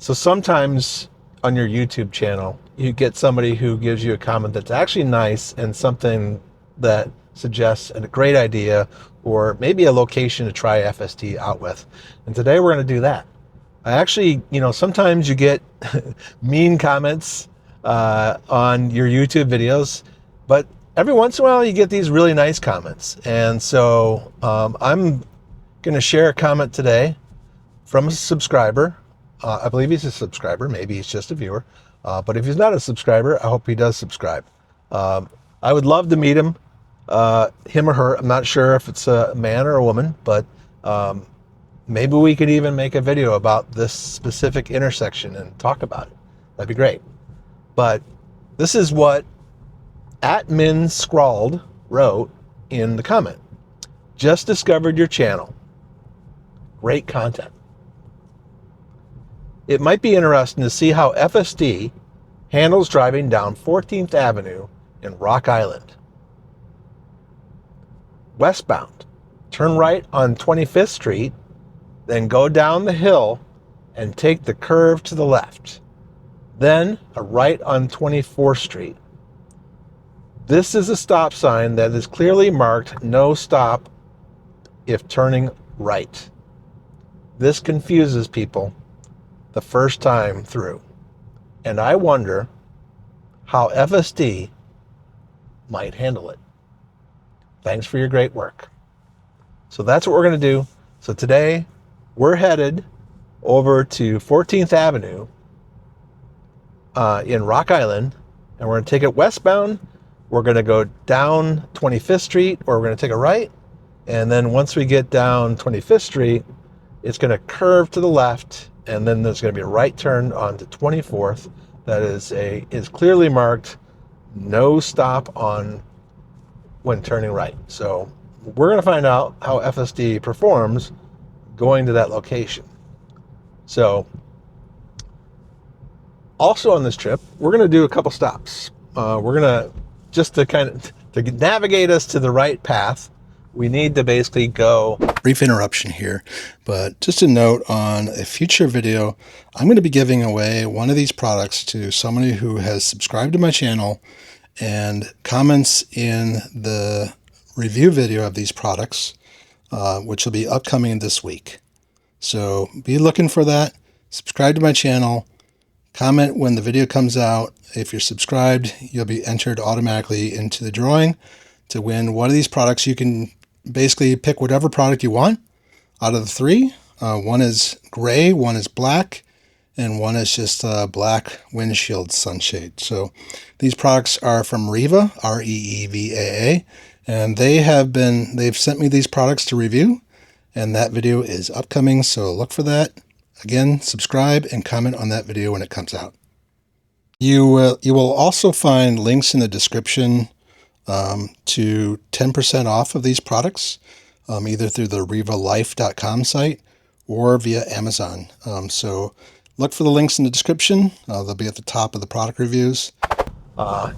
So sometimes on your YouTube channel, you get somebody who gives you a comment that's actually nice and something that suggests a great idea or maybe a location to try FSD out with. And today we're going to do that. I actually, sometimes you get mean comments on your YouTube videos, but every once in a while you get these really nice comments. And so I'm going to share a comment today from a subscriber. I believe he's a subscriber. Maybe he's just a viewer. But if he's not a subscriber, I hope he does subscribe. I would love to meet him or her. I'm not sure if it's a man or a woman, but maybe we could even make a video about this specific intersection and talk about it. That'd be great. But this is what @min_scrawled wrote in the comment. Just discovered your channel. Great content. It might be interesting to see how FSD handles driving down 14th Avenue in Rock Island. Westbound, turn right on 25th Street, then go down the hill and take the curve to the left. Then a right on 24th Street. This is a stop sign that is clearly marked no stop if turning right. This confuses people the first time through. And I wonder how FSD might handle it. Thanks for your great work. So that's what we're going to do. So today we're headed over to 14th Avenue in Rock Island, and we're going to take it westbound. We're going to go down 25th Street, or we're going to take a right. And then once we get down 25th Street, it's going to curve to the left, and then there's going to be a right turn onto 24th that is clearly marked no stop on when turning right. So we're going to find out how FSD performs going to that location. So also on this trip, we're going to do a couple stops. We're going to, just to to navigate us to the right path, we need to basically go. Brief interruption here, but just a note on a future video, I'm going to be giving away one of these products to somebody who has subscribed to my channel and comments in the review video of these products, which will be upcoming this week. So be looking for that. Subscribe to my channel. Comment when the video comes out. If you're subscribed, you'll be entered automatically into the drawing to win one of these products. You can basically pick whatever product you want out of the three. One is gray, one is black, and one is just a black windshield sunshade. So these products are from REEVAA, REEVAA, and they've sent me these products to review, and that video is upcoming, so look for that. Again, subscribe and comment on that video when it comes out. You will also find links in the description to 10% off of these products, either through the REEVAAlife.com site or via Amazon. So look for the links in the description. They'll be at the top of the product reviews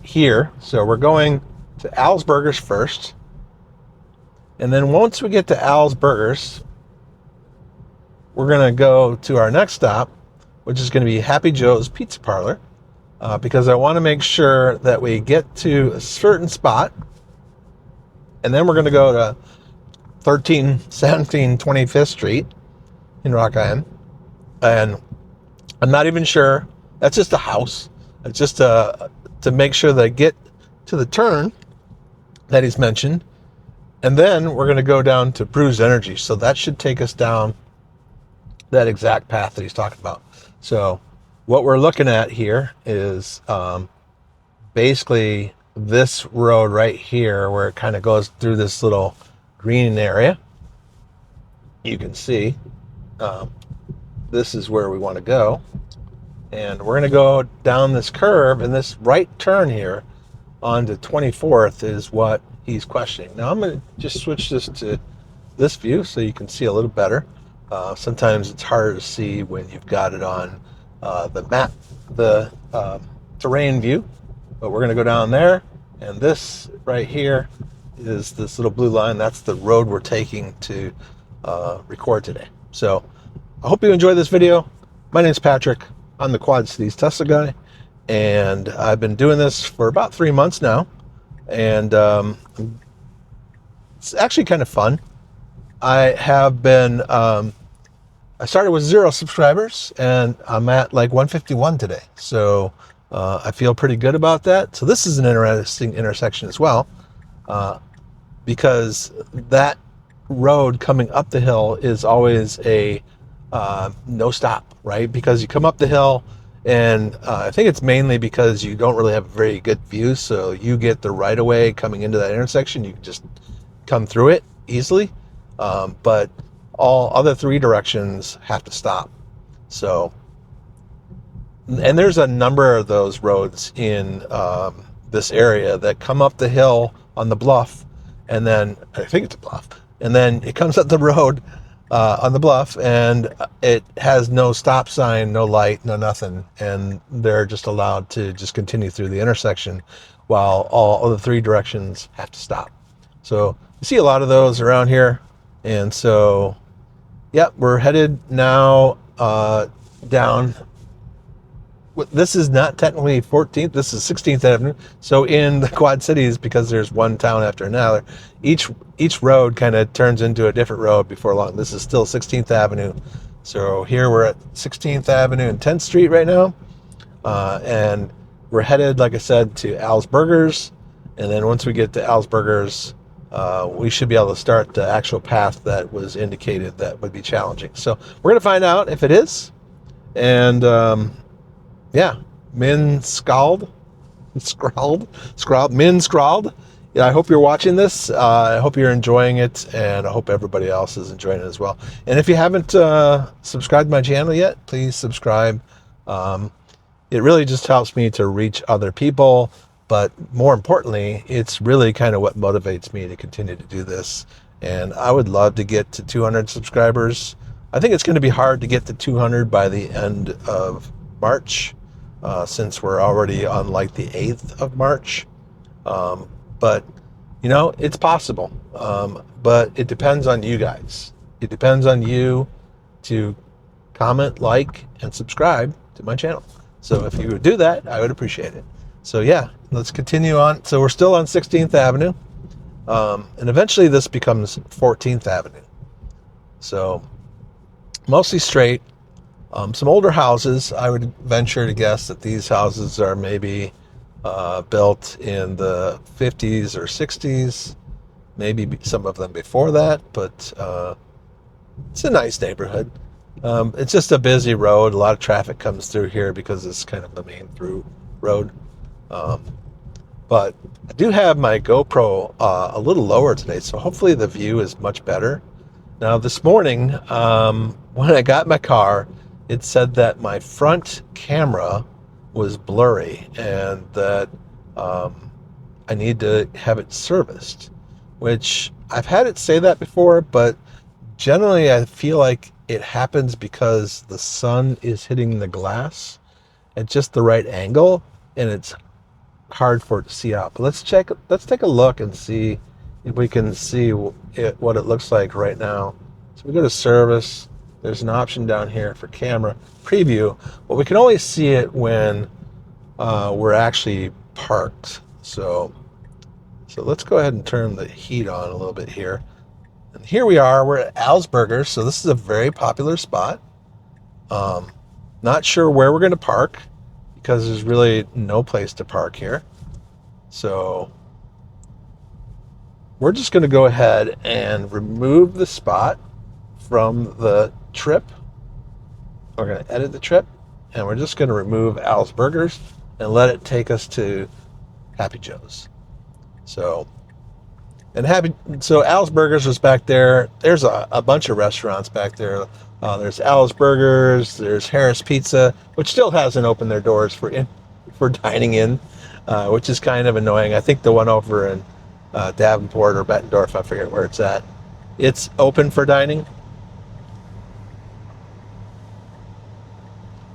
here. So we're going to Al's Burgers first. And then once we get to Al's Burgers, we're going to go to our next stop, which is going to be Happy Joe's Pizza Parlor. Because I want to make sure that we get to a certain spot, and then we're going to go to 17 25th Street in Rock Island, and I'm not even sure. That's just a house. It's just to make sure that I get to the turn that he's mentioned, and then we're going to go down to Brews Energy. So that should take us down that exact path that he's talking about. So what we're looking at here is basically this road right here, where it kind of goes through this little green area. You can see this is where we want to go. And we're going to go down this curve, and this right turn here onto 24th is what he's questioning. Now I'm going to just switch this to this view so you can see a little better. Sometimes it's harder to see when you've got it on the map, the terrain view, but we're going to go down there, and this right here is this little blue line. That's the road we're taking to record today. So I hope you enjoyed this video. My name's Patrick. I'm the Quad Cities Tesla guy, and I've been doing this for about 3 months now, and it's actually kind of fun. I have been, I started with 0 subscribers, and I'm at like 151 today, so I feel pretty good about that. So this is an interesting intersection as well, because that road coming up the hill is always a no stop, right? Because you come up the hill, and I think it's mainly because you don't really have a very good view, so you get the right of way coming into that intersection. You can just come through it easily, but all other 3 directions have to stop. So, and there's a number of those roads in this area that come up the hill on the bluff, and then I think it's a bluff, and then it comes up the road on the bluff, and it has no stop sign, no light, no nothing, and they're just allowed to just continue through the intersection while all other 3 directions have to stop. So you see a lot of those around here, and so yep, we're headed now down. This is not technically 14th, this is 16th Avenue. So in the Quad Cities, because there's one town after another, each road kind of turns into a different road before long. This is still 16th Avenue. So here we're at 16th Avenue and 10th Street right now. And we're headed, like I said, to Al's Burgers. And then once we get to Al's Burgers, we should be able to start the actual path that was indicated that would be challenging. So we're going to find out if it is. And yeah, Min Scrawled. Yeah, I hope you're watching this. I hope you're enjoying it, and I hope everybody else is enjoying it as well. And if you haven't subscribed to my channel yet, please subscribe. It really just helps me to reach other people, but more importantly, it's really kind of what motivates me to continue to do this. And I would love to get to 200 subscribers. I think it's going to be hard to get to 200 by the end of March, since we're already on like the 8th of March. But you know, it's possible. But it depends on you guys. It depends on you to comment, like, and subscribe to my channel. So if you would do that, I would appreciate it. So yeah, let's continue on. So we're still on 16th Avenue. And eventually this becomes 14th Avenue. So mostly straight. Some older houses. I would venture to guess that these houses are maybe built in the 50s or 60s, maybe some of them before that, but it's a nice neighborhood. It's just a busy road. A lot of traffic comes through here because it's kind of the main through road. But I do have my GoPro a little lower today, so hopefully the view is much better. Now this morning, when I got in my car, it said that my front camera was blurry and that I need to have it serviced, which I've had it say that before, but generally I feel like it happens because the sun is hitting the glass at just the right angle, and it's hard for it to see out. But let's take a look and see if we can see what it looks like right now. So we go to service. There's an option down here for camera preview, but we can only see it when we're actually parked. So let's go ahead and turn the heat on a little bit here. And here we are, we're at Al's Burgers. So this is a very popular spot. Not sure where we're going to park because there's really no place to park here. So we're just going to go ahead and remove the spot from the trip. We're going to edit the trip, and we're just going to remove Al's Burgers and let it take us to Happy Joe's. So Al's Burgers was back there. There's a bunch of restaurants back there. There's Al's Burgers, there's Harris Pizza, which still hasn't opened their doors for dining in, which is kind of annoying. I think the one over in Davenport or Bettendorf, I forget where it's at, it's open for dining.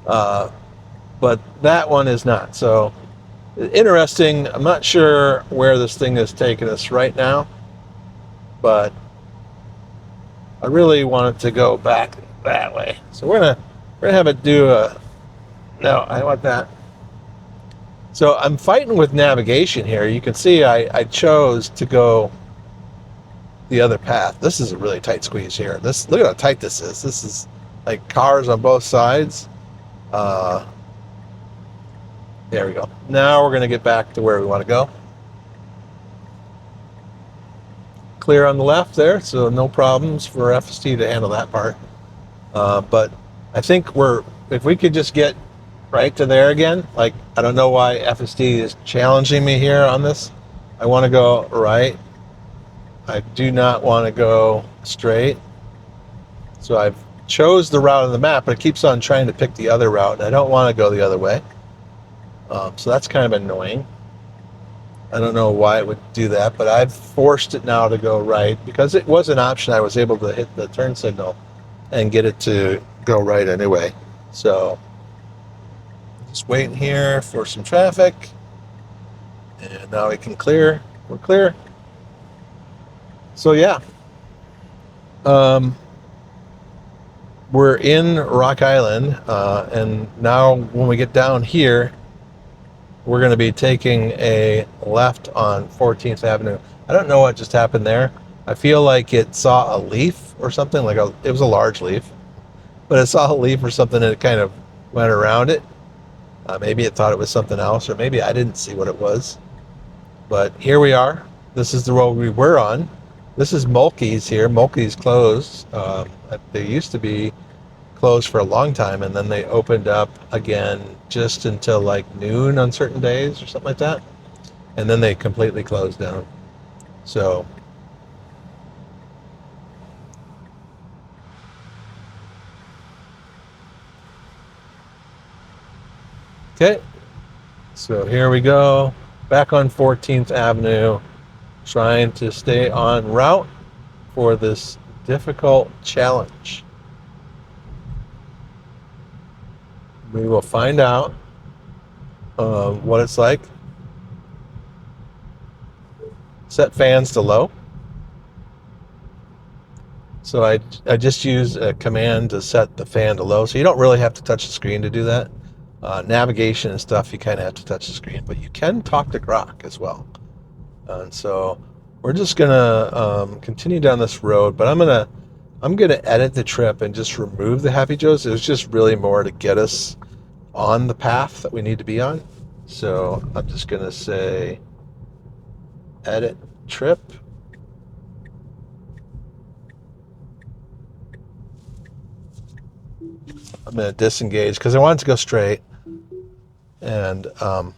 But that one is not. So interesting. I'm not sure where this thing is taking us right now, but I really want it to go back that way. So we're gonna have it do a No, I want that. So I'm fighting with navigation here. You can see I chose to go the other path. This is a really tight squeeze here. Look at how tight this is. This is like cars on both sides. There we go. Now we're going to get back to where we want to go. Clear on the left there, so no problems for FSD to handle that part. But I think if we could just get right to there again, like, I don't know why FSD is challenging me here on this. I want to go right. I do not want to go straight. So I've chose the route on the map, but it keeps on trying to pick the other route, and I don't want to go the other way. So that's kind of annoying. I don't know why it would do that, but I've forced it now to go right because it was an option. I was able to hit the turn signal and get it to go right anyway. So just waiting here for some traffic, and now we can clear. We're clear. So yeah, we're in Rock Island, and now when we get down here, we're going to be taking a left on 14th Avenue. I don't know what just happened there. I feel like it saw a leaf or something, it was a large leaf, but it saw a leaf or something and it kind of went around it. Maybe it thought it was something else, or maybe I didn't see what it was. But here we are. This is the road we were on. This is Mulkey's here. Mulkey's closed. They used to be closed for a long time, and then they opened up again just until like noon on certain days or something like that, and then they completely closed down. So okay, so here we go, back on 14th Avenue, trying to stay on route for this difficult challenge. We will find out what it's like. Set fans to low. So I just use a command to set the fan to low. So you don't really have to touch the screen to do that. Navigation and stuff, you kind of have to touch the screen, but you can talk to Grok as well. And so we're just gonna continue down this road, but I'm gonna edit the trip and just remove the Happy Joes. It was just really more to get us on the path that we need to be on. So I'm just gonna say edit trip. I'm gonna disengage because I wanted to go straight, and because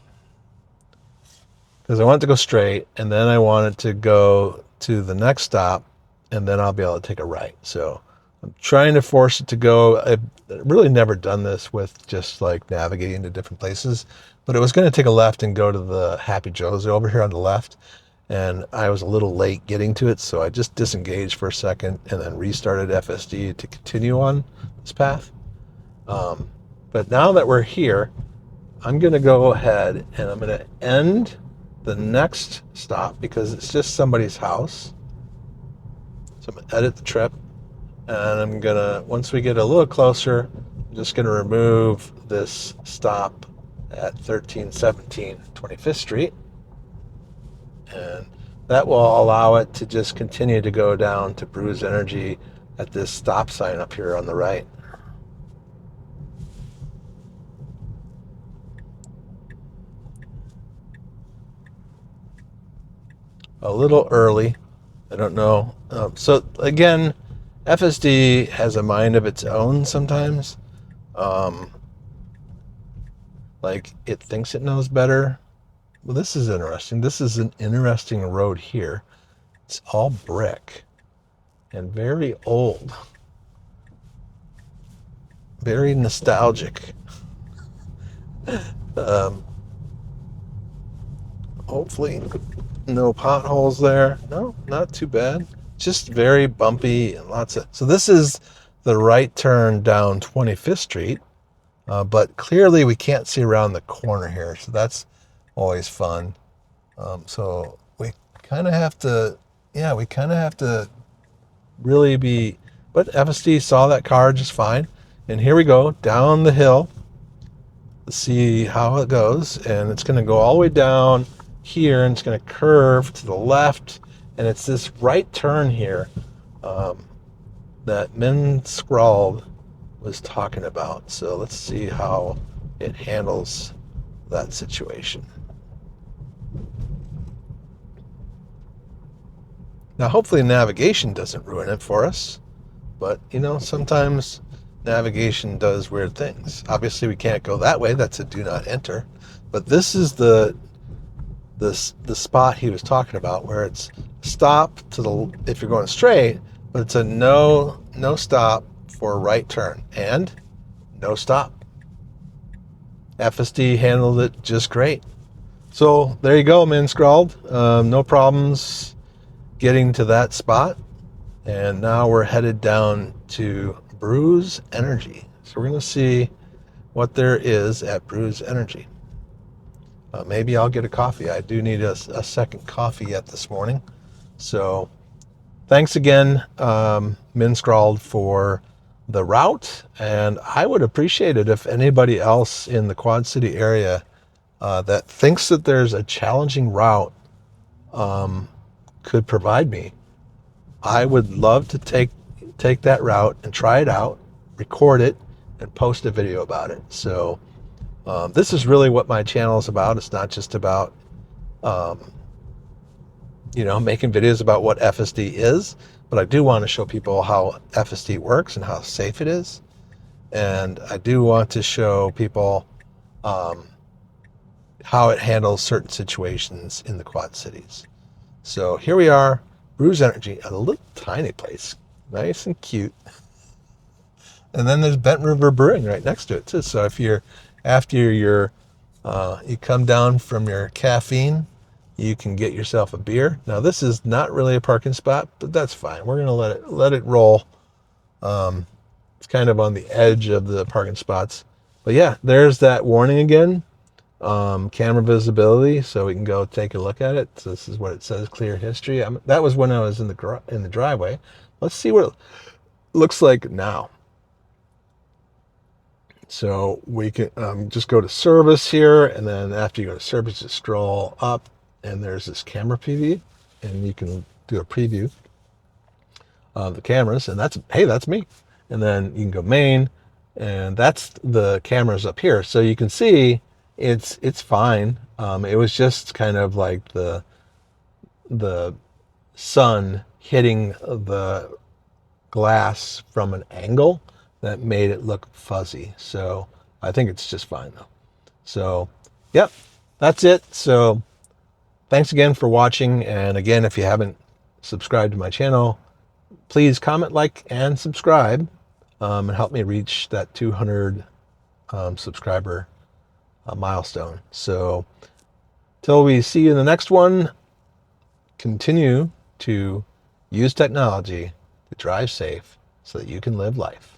I wanted to go straight, and then I wanted to go to the next stop, and then I'll be able to take a right. So I'm trying to force it to go. I've really never done this with just like navigating to different places, but it was going to take a left and go to the Happy Joe's over here on the left, and I was a little late getting to it, so I just disengaged for a second and then restarted FSD to continue on this path. But now that we're here, I'm going to go ahead and I'm going to end the next stop because it's just somebody's house. So I'm going to edit the trip, and I'm going to, once we get a little closer, I'm just going to remove this stop at 1317 25th Street. And that will allow it to just continue to go down to Brews Energy at this stop sign up here on the right. A little early, I don't know. So again, FSD has a mind of its own sometimes. Like it thinks it knows better. Well, this is interesting. This is an interesting road here. It's all brick and very old. Very nostalgic. Hopefully no potholes there. No, not too bad. Just very bumpy and lots of... So this is the right turn down 25th Street, but clearly we can't see around the corner here, so that's always fun. So we kind of have to, we kind of have to really be... But FSD saw that car just fine. And here we go, down the hill. Let's see how it goes. And it's going to go all the way down here, and it's going to curve to the left. And it's this right turn here that Min Scrawled was talking about. So let's see how it handles that situation. Now, hopefully navigation doesn't ruin it for us, but you know, sometimes navigation does weird things. Obviously we can't go that way. That's a do not enter. But this is the spot he was talking about, where it's stop to the, if you're going straight, but it's a no stop for a right turn and no stop. FSD handled it just great. So there you go, Min Scrawled. No problems getting to that spot. And now we're headed down to Brews Energy. So we're going to see what there is at Brews Energy. Maybe I'll get a coffee. I do need a second coffee yet this morning. So thanks again, Min Scrawled, for the route. And I would appreciate it if anybody else in the Quad City area that thinks that there's a challenging route could provide me. I would love to take that route and try it out, record it, and post a video about it. So this is really what my channel is about. It's not just about making videos about what FSD is, but I do want to show people how FSD works and how safe it is. And I do want to show people how it handles certain situations in the Quad Cities. So here we are, Brews Energy, a little tiny place, nice and cute. And then there's Bent River Brewing right next to it too. So if you're after you come down from your caffeine, you can get yourself a beer. Now this is not really a parking spot, but that's fine. We're gonna let it roll. It's kind of on the edge of the parking spots. But yeah, there's that warning again. Camera visibility, so we can go take a look at it. So this is what it says, clear history. That was when I was in the driveway. Let's see what it looks like now. So we can just go to service here, and then after you go to service, just scroll up, and there's this camera preview, and you can do a preview of the cameras, and that's me. And then you can go main, and that's the cameras up here. So you can see it's fine. It was just kind of like the sun hitting the glass from an angle that made it look fuzzy. So I think it's just fine though. So yep, that's it. So thanks again for watching. And again, if you haven't subscribed to my channel, please comment, like, and subscribe, and help me reach that 200 subscriber milestone. So till we see you in the next one, continue to use technology to drive safe so that you can live life.